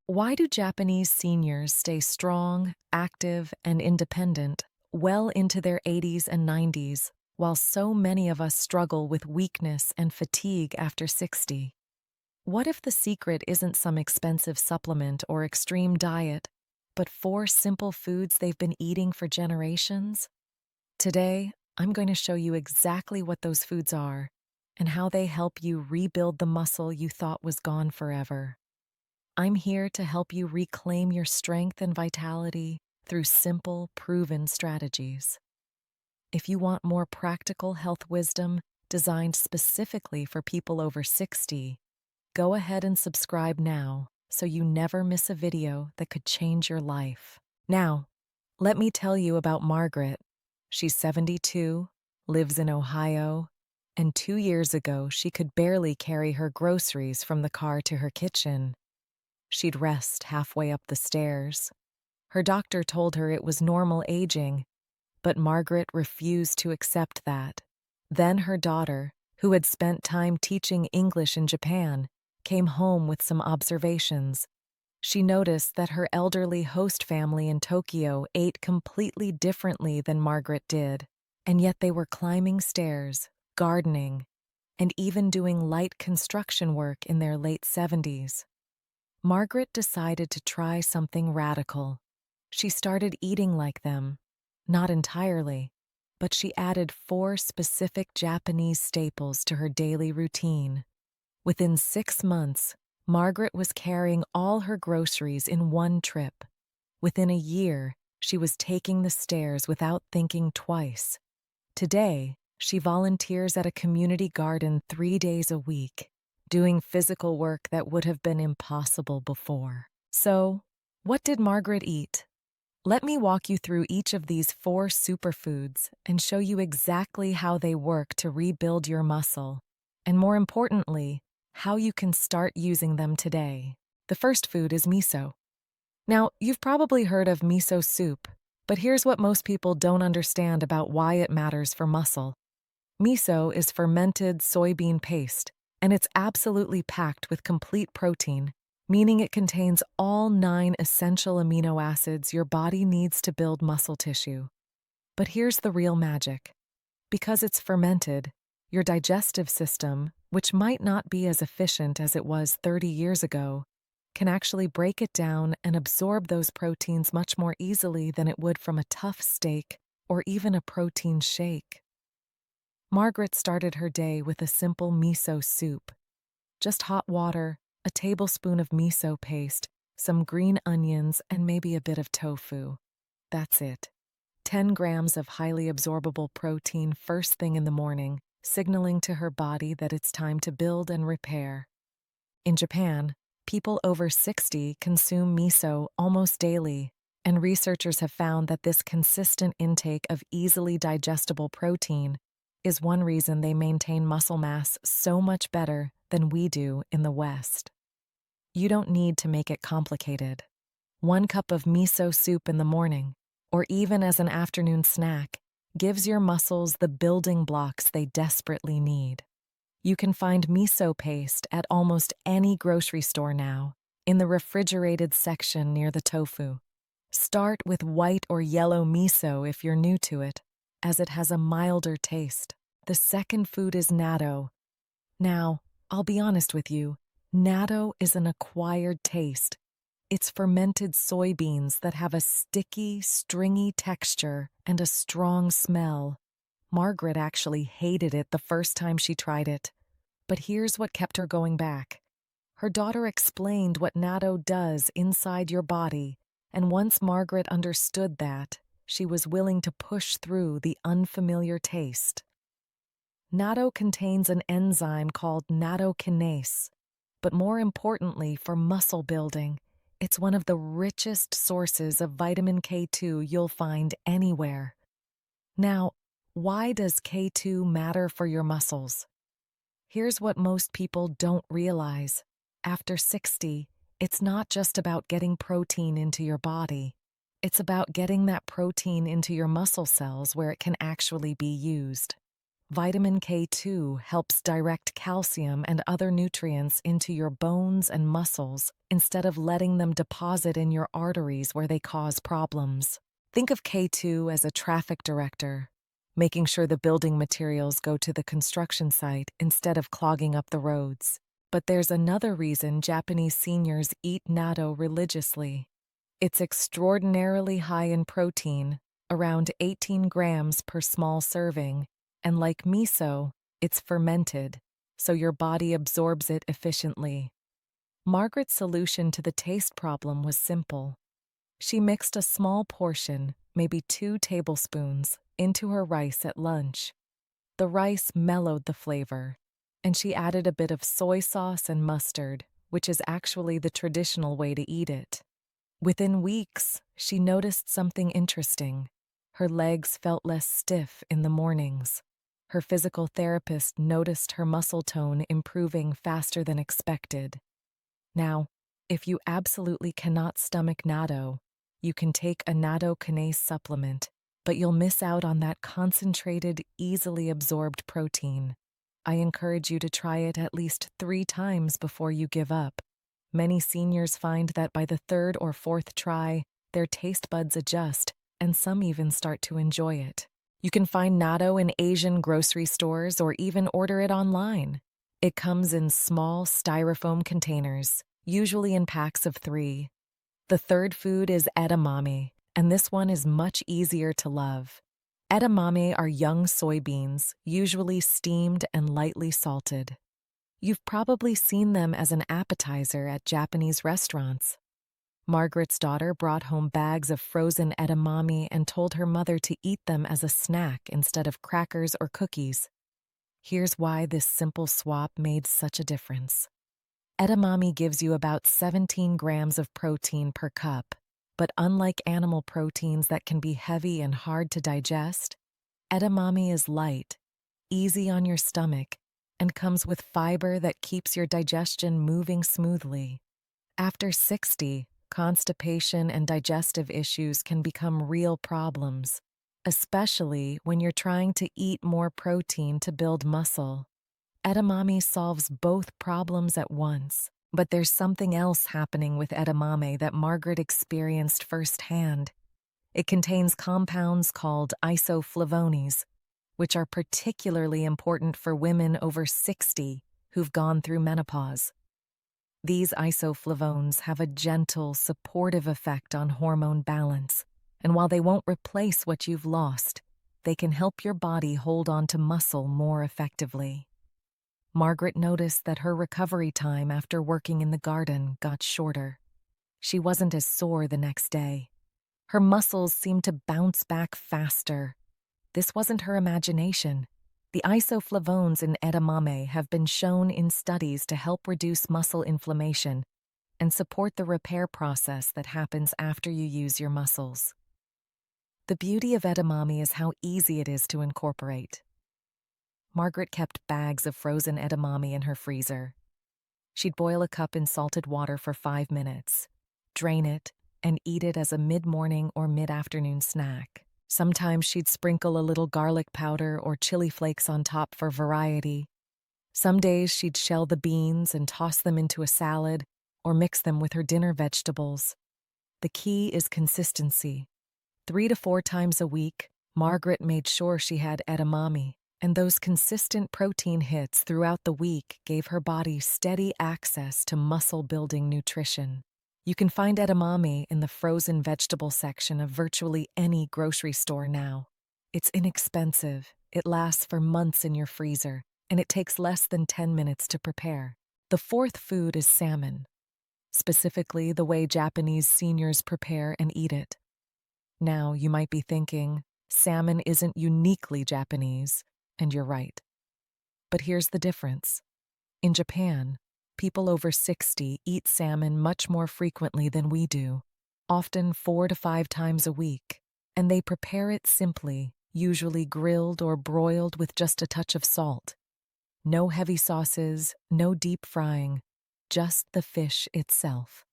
Why do Japanese seniors stay strong, active, and independent well into their 80s and 90s, while so many of us struggle with weakness and fatigue after 60? What if the secret isn't some expensive supplement or extreme diet, but four simple foods they've been eating for generations? Today, I'm going to show you exactly what those foods are and how they help you rebuild the muscle you thought was gone forever. I'm here to help you reclaim your strength and vitality through simple, proven strategies. If you want more practical health wisdom designed specifically for people over 60, go ahead and subscribe now so you never miss a video that could change your life. Now, let me tell you about Margaret. She's 72, lives in Ohio, and 2 years ago she could barely carry her groceries from the car to her kitchen. She'd rest halfway up the stairs. Her doctor told her it was normal aging, but Margaret refused to accept that. Then her daughter, who had spent time teaching English in Japan, came home with some observations. She noticed that her elderly host family in Tokyo ate completely differently than Margaret did, and yet they were climbing stairs, gardening, and even doing light construction work in their late 70s. Margaret decided to try something radical. She started eating like them, not entirely, but she added four specific Japanese staples to her daily routine. Within 6 months, Margaret was carrying all her groceries in one trip. Within a year, she was taking the stairs without thinking twice. Today, she volunteers at a community garden 3 days a week, doing physical work that would have been impossible before. So, what did Margaret eat? Let me walk you through each of these four superfoods and show you exactly how they work to rebuild your muscle, and more importantly, how you can start using them today. The first food is miso. Now, you've probably heard of miso soup, but here's what most people don't understand about why it matters for muscle. Miso is fermented soybean paste, and it's absolutely packed with complete protein, meaning it contains all 9 essential amino acids your body needs to build muscle tissue. But here's the real magic. Because it's fermented, your digestive system, which might not be as efficient as it was 30 years ago, can actually break it down and absorb those proteins much more easily than it would from a tough steak or even a protein shake. Margaret started her day with a simple miso soup. Just hot water, a tablespoon of miso paste, some green onions, and maybe a bit of tofu. That's it. 10 grams of highly absorbable protein first thing in the morning, signaling to her body that it's time to build and repair. In Japan, people over 60 consume miso almost daily, and researchers have found that this consistent intake of easily digestible protein is one reason they maintain muscle mass so much better than we do in the West. You don't need to make it complicated. 1 cup of miso soup in the morning, or even as an afternoon snack, gives your muscles the building blocks they desperately need. You can find miso paste at almost any grocery store now, in the refrigerated section near the tofu. Start with white or yellow miso if you're new to it, as it has a milder taste. The second food is natto. Now, I'll be honest with you, natto is an acquired taste. It's fermented soybeans that have a sticky, stringy texture and a strong smell. Margaret actually hated it the first time she tried it. But here's what kept her going back. Her daughter explained what natto does inside your body, and once Margaret understood that, she was willing to push through the unfamiliar taste. Natto contains an enzyme called nattokinase, but more importantly for muscle building, it's one of the richest sources of vitamin K2 you'll find anywhere. Now, why does K2 matter for your muscles? Here's what most people don't realize. After 60, it's not just about getting protein into your body. It's about getting that protein into your muscle cells where it can actually be used. Vitamin K2 helps direct calcium and other nutrients into your bones and muscles instead of letting them deposit in your arteries where they cause problems. Think of K2 as a traffic director, making sure the building materials go to the construction site instead of clogging up the roads. But there's another reason Japanese seniors eat natto religiously. It's extraordinarily high in protein, around 18 grams per small serving, and like miso, it's fermented, so your body absorbs it efficiently. Margaret's solution to the taste problem was simple. She mixed a small portion, maybe 2 tablespoons, into her rice at lunch. The rice mellowed the flavor, and she added a bit of soy sauce and mustard, which is actually the traditional way to eat it. Within weeks, she noticed something interesting. Her legs felt less stiff in the mornings. Her physical therapist noticed her muscle tone improving faster than expected. Now, if you absolutely cannot stomach natto, you can take a natto kinase supplement, but you'll miss out on that concentrated, easily absorbed protein. I encourage you to try it at least 3 times before you give up. Many seniors find that by the 3rd or 4th try, their taste buds adjust, and some even start to enjoy it. You can find natto in Asian grocery stores or even order it online. It comes in small styrofoam containers, usually in packs of 3. The third food is edamame, and this one is much easier to love. Edamame are young soybeans, usually steamed and lightly salted. You've probably seen them as an appetizer at Japanese restaurants. Margaret's daughter brought home bags of frozen edamame and told her mother to eat them as a snack instead of crackers or cookies. Here's why this simple swap made such a difference. Edamame gives you about 17 grams of protein per cup, but unlike animal proteins that can be heavy and hard to digest, edamame is light, easy on your stomach, and comes with fiber that keeps your digestion moving smoothly. After 60, constipation and digestive issues can become real problems, especially when you're trying to eat more protein to build muscle. Edamame solves both problems at once, but there's something else happening with edamame that Margaret experienced firsthand. It contains compounds called isoflavones, which are particularly important for women over 60 who've gone through menopause. These isoflavones have a gentle, supportive effect on hormone balance, and while they won't replace what you've lost, they can help your body hold on to muscle more effectively. Margaret noticed that her recovery time after working in the garden got shorter. She wasn't as sore the next day. Her muscles seemed to bounce back faster. This wasn't her imagination. The isoflavones in edamame have been shown in studies to help reduce muscle inflammation and support the repair process that happens after you use your muscles. The beauty of edamame is how easy it is to incorporate. Margaret kept bags of frozen edamame in her freezer. She'd boil a cup in salted water for 5 minutes, drain it, and eat it as a mid-morning or mid-afternoon snack. Sometimes she'd sprinkle a little garlic powder or chili flakes on top for variety. Some days she'd shell the beans and toss them into a salad or mix them with her dinner vegetables. The key is consistency. 3 to 4 times a week, Margaret made sure she had edamame, and those consistent protein hits throughout the week gave her body steady access to muscle-building nutrition. You can find edamame in the frozen vegetable section of virtually any grocery store now. It's inexpensive, it lasts for months in your freezer, and it takes less than 10 minutes to prepare. The fourth food is salmon, specifically the way Japanese seniors prepare and eat it. Now, you might be thinking, salmon isn't uniquely Japanese, and you're right. But here's the difference. In Japan, people over 60 eat salmon much more frequently than we do, often 4 to 5 times a week, and they prepare it simply, usually grilled or broiled with just a touch of salt. No heavy sauces, no deep frying, just the fish itself.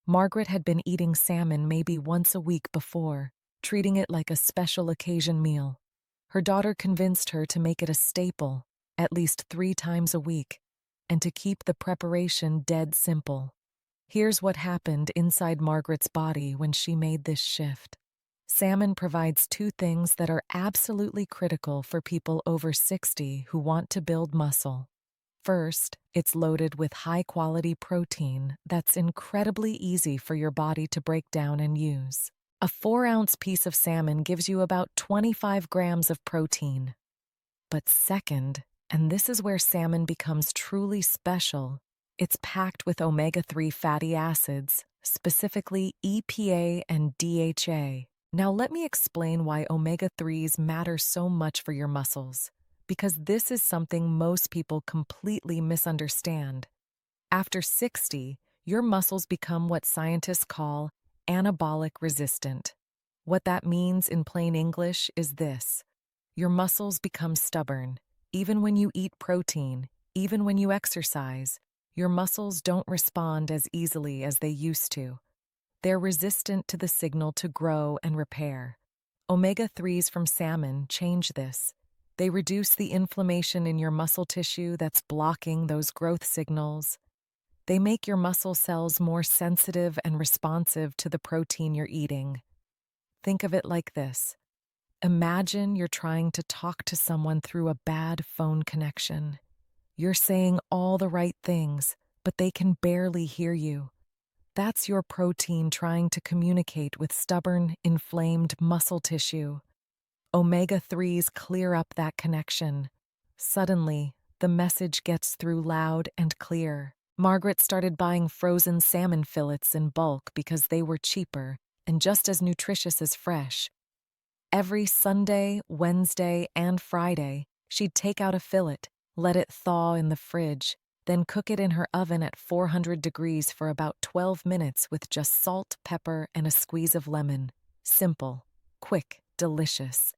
Margaret had been eating salmon maybe once a week before, treating it like a special occasion meal. Her daughter convinced her to make it a staple, at least 3 times a week, and to keep the preparation dead simple. Here's what happened inside Margaret's body when she made this shift. Salmon provides 2 things that are absolutely critical for people over 60 who want to build muscle. First, it's loaded with high-quality protein that's incredibly easy for your body to break down and use. A 4-ounce piece of salmon gives you about 25 grams of protein. But second, and this is where salmon becomes truly special, it's packed with omega-3 fatty acids, specifically EPA and DHA. Now let me explain why omega-3s matter so much for your muscles, because this is something most people completely misunderstand. After 60, your muscles become what scientists call anabolic resistant. What that means in plain English is this: your muscles become stubborn. Even when you eat protein, even when you exercise, your muscles don't respond as easily as they used to. They're resistant to the signal to grow and repair. Omega-3s from salmon change this. They reduce the inflammation in your muscle tissue that's blocking those growth signals. They make your muscle cells more sensitive and responsive to the protein you're eating. Think of it like this. Imagine you're trying to talk to someone through a bad phone connection. You're saying all the right things, but they can barely hear you. That's your protein trying to communicate with stubborn, inflamed muscle tissue. Omega-3s clear up that connection. Suddenly, the message gets through loud and clear. Margaret started buying frozen salmon fillets in bulk because they were cheaper and just as nutritious as fresh. Every Sunday, Wednesday, and Friday, she'd take out a fillet, let it thaw in the fridge, then cook it in her oven at 400 degrees for about 12 minutes with just salt, pepper, and a squeeze of lemon. Simple, quick, delicious.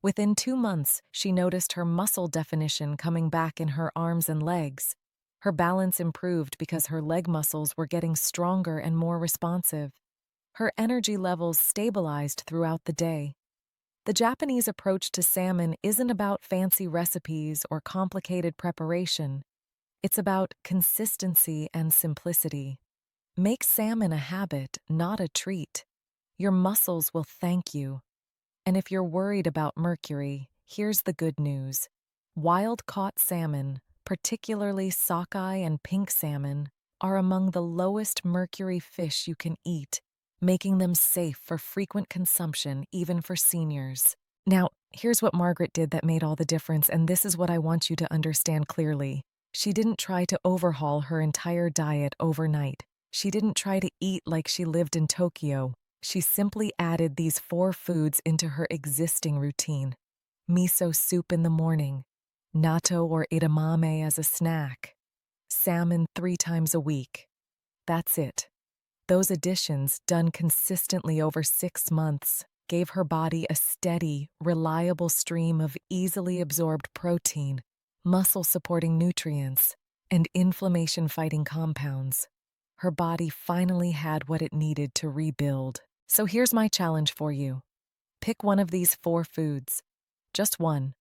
Within 2 months, she noticed her muscle definition coming back in her arms and legs. Her balance improved because her leg muscles were getting stronger and more responsive. Her energy levels stabilized throughout the day. The Japanese approach to salmon isn't about fancy recipes or complicated preparation. It's about consistency and simplicity. Make salmon a habit, not a treat. Your muscles will thank you. And if you're worried about mercury, here's the good news. Wild-caught salmon, particularly sockeye and pink salmon, are among the lowest mercury fish you can eat, making them safe for frequent consumption even for seniors. Now, here's what Margaret did that made all the difference, and this is what I want you to understand clearly. She didn't try to overhaul her entire diet overnight. She didn't try to eat like she lived in Tokyo. She simply added these 4 foods into her existing routine. Miso soup in the morning, natto or edamame as a snack, salmon 3 times a week. That's it. Those additions, done consistently over 6 months, gave her body a steady, reliable stream of easily absorbed protein, muscle-supporting nutrients, and inflammation-fighting compounds. Her body finally had what it needed to rebuild. So here's my challenge for you. Pick one of these 4 foods. Just one.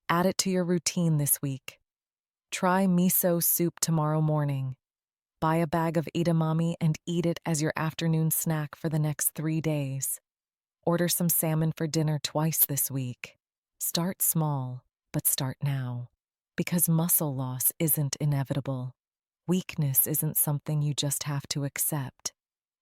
Add it to your routine this week. Try miso soup tomorrow morning. Buy a bag of edamame and eat it as your afternoon snack for the next 3 days. Order some salmon for dinner twice this week. Start small, but start now. Because muscle loss isn't inevitable. Weakness isn't something you just have to accept.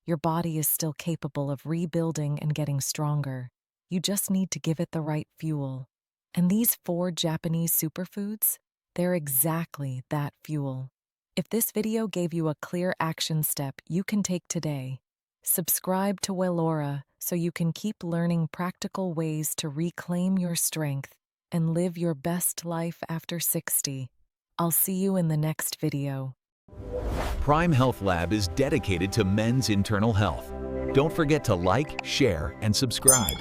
Your body is still capable of rebuilding and getting stronger. You just need to give it the right fuel. And these 4 Japanese superfoods, they're exactly that fuel. If this video gave you a clear action step you can take today, subscribe to Wellora so you can keep learning practical ways to reclaim your strength and live your best life after 60. I'll see you in the next video. Prime Health Lab is dedicated to men's internal health. Don't forget to like, share, and subscribe.